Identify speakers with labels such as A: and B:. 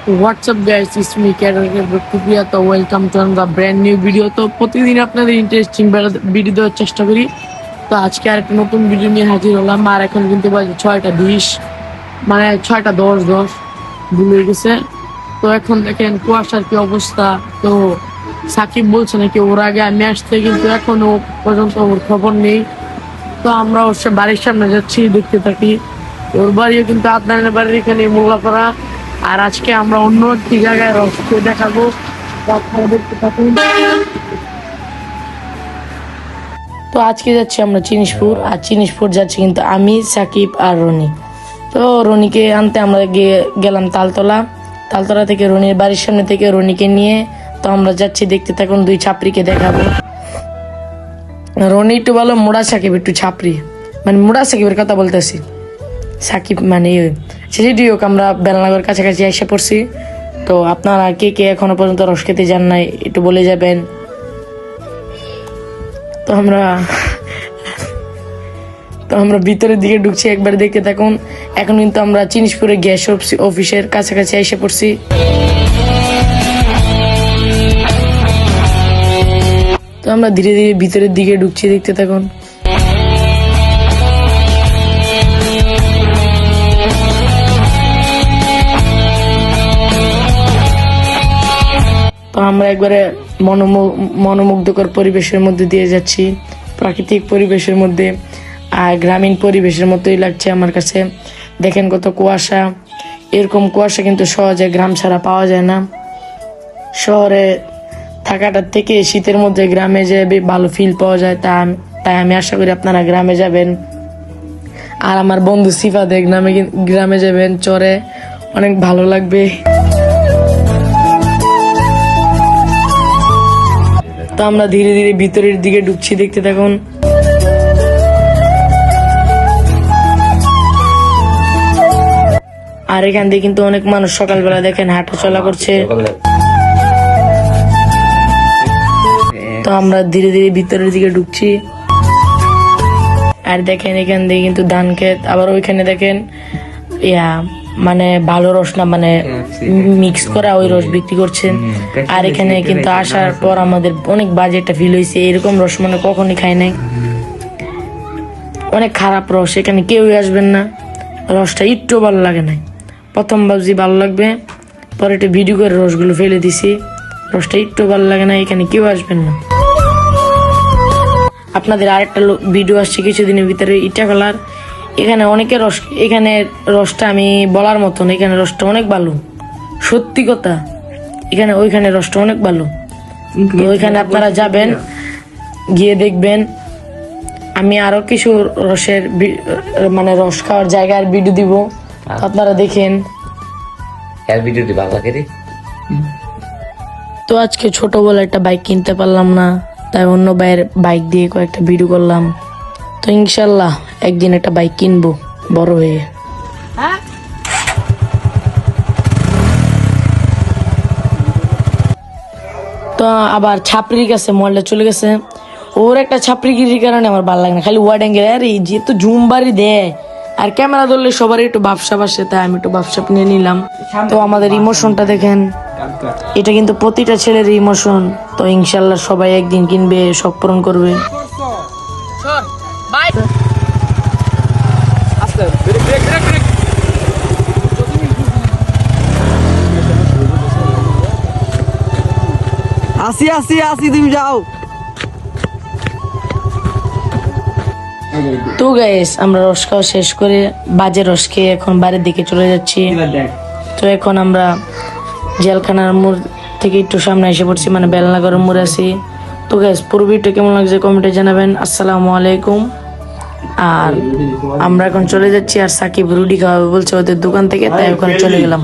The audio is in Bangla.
A: হোয়াটসঅ্যাপ গাইস, ইটস মি ক্যারিয়ার তো welcome to another brand new video. তো প্রতিদিন আপনাদের ইন্টারেস্টিং ভিডিও দেওয়ার চেষ্টা করি। তো আজকে আর একটা নতুন ভিডিও নিয়ে হাজির হলাম। আর এখন কিন্তু বাজে 6:20, মানে 6:10 ভুলে গেছে। তো এখন দেখেন কুয়াশার কি অবস্থা। তো সাকিব বলছে নাকি ওর আগে আমি আসতে, কিন্তু এখনো পর্যন্ত ওর খবর নেই। তো আমরা ওর বাড়ির সামনে যাচ্ছি, দেখতে থাকি। ওর বাড়িও কিন্তু আপনাদের বাড়ির এখানে মোল্লাপাড়া। আর আজকে আমরা অন্য একটি জায়গায় রসকে দেখাবো, আপনারা দেখতে থাকুন। তো আজকে যাচ্ছি আমরা জিনিসপুর, আর জিনিসপুর যাচ্ছি কিন্তু আমি, সাকিব আর রনি। তো রনিকে আনতে আমরা গেলাম তালতলা থেকে রনির বাড়ির সামনে থেকে রনিকে নিয়ে। তো আমরা যাচ্ছি, দেখতে থাকুন। দুই ছাপড়িকে দেখাবো। রনি একটু বলো মোড়া, সাকিব একটু ছাপড়ি, মানে মোড়া সাকিবের কথা বলতেছি। সাকিব মানে সেটি হোক, আমরা বেলনগর কাছাকাছি এসে পড়ছি। তো আপনারা কে কে এখনো পর্যন্ত রস খেতে যান নাই একটু বলে যাবেন। তো আমরা ভিতরের দিকে ঢুকছি, একবার দেখতে থাকুন। এখন কিন্তু আমরা জিনিসপুরে গ্যাস অফিসের কাছাকাছি এসে পড়ছি। তো আমরা ধীরে ধীরে ভিতরের দিকে ঢুকছি, দেখতে থাকুন। তো আমরা একবারে মনোমুগ্ধকর পরিবেশের মধ্যে দিয়ে যাচ্ছি, প্রাকৃতিক পরিবেশের মধ্যে। আর গ্রামীণ পরিবেশের মতোই লাগছে আমার কাছে। দেখেন কত কুয়াশা। এরকম কুয়াশা কিন্তু সহজে গ্রাম ছাড়া পাওয়া যায় না। শহরে থাকাটার থেকে শীতের মধ্যে গ্রামে যে ভালো ফিল পাওয়া যায়, তাই আমি আশা করি আপনারা গ্রামে যাবেন। আর আমার বন্ধু সিফাতে গ্রামে যাবেন, চরে অনেক ভালো লাগবে। তো আমরা ধীরে ধীরে ভিতরের দিকে ঢুকছি, দেখতে থাকুন। আর এখান দিয়ে কিন্তু অনেক মানুষ সকালবেলা দেখেন হাঁটা চলা করছে। তো আমরা ধীরে ধীরে ভিতরের দিকে ঢুকছি। আর দেখেন এখান দিয়ে কিন্তু ধান ক্ষেত, আবার ওইখানে দেখেন মানে ভালো রস না, মানে মিক্স করা ওই রস বিক্রি করছেন। আর এখানে কিন্তু আসার পর আমাদের অনেক বাজে একটা ফিল হয়েছে। এরকম রস মানে কখনই খাই নাই। অনেক খারাপ রস, এখানে কেউই আসবেন না। রসটা একটু ভালো লাগে নাই। প্রথম ভাবছি ভালো লাগবে, পরে একটা ভিডিও করে রসগুলো ফেলে দিছি। রসটা একটু ভালো লাগে না, এখানে কেউ আসবেন না। আপনাদের আরেকটা ভিডিও আসছে কিছুদিনের ভিতরে, ইটা কালার। এখানে অনেকে এখানে রসটা আমি বলার মতন, এখানে রসটা অনেক ভালো, সত্যি কথা। ওইখানে রসটা অনেক ভালো। ওইখানে আপনারা যাবেন, গিয়ে দেখবেন। আমি আরো কিছু রসের মানে রস খাওয়ার জায়গার ভিডিও দিব, আপনারা দেখেন। তো আজকে ছোট বলে একটা বাইক কিনতে পারলাম না, তাই অন্য ভাইয়ের বাইক দিয়ে কয়েকটা ভিডিও করলাম। তো ইনশাল্লাহ একদিন একটা বাইক কিনবো বড় হয়ে। তো আবার ছাপড়ির কাছে মোবাইলটা চলে গেছে। ওর একটা ছাপড়িগিরির কারণে আমার ভালো লাগে না, খালি ওয়ার্ড অ্যাঙ্গেল। আর এই যেহেতু জুম বাড়ি দেয় আর ক্যামেরা ধরলে সবারই একটু ভাবসাব আসে, তাই আমি একটু ভাবসাব নিয়ে নিলাম। তো আমাদের ইমোশনটা দেখেন, এটা কিন্তু প্রতিটা ছেলের ইমোশন। তো ইনশাল্লাহ সবাই একদিন কিনবে, শখ পূরণ করবে।
B: আসি তুমি যাও।
A: তো গাইস, আমরা রস খাওয়া শেষ করে বাজে রস খেয়ে এখন বাড়ির দিকে চলে যাচ্ছি। তো এখন আমরা জেলখানার মোড় থেকে একটু সামনে এসে পড়ছি, মানে বেলনগরের মোড়ে আছি। তো গাইস, পুরো ভিডিওটা কেমন লাগছে কমেন্টে জানাবেন। আসসালামু আলাইকুম। আর আমরা এখন চলে যাচ্ছি, আর সাকিব রুটি খাওয়াবে বলছে ওদের দোকান থেকে, তাই ওখানে চলে গেলাম।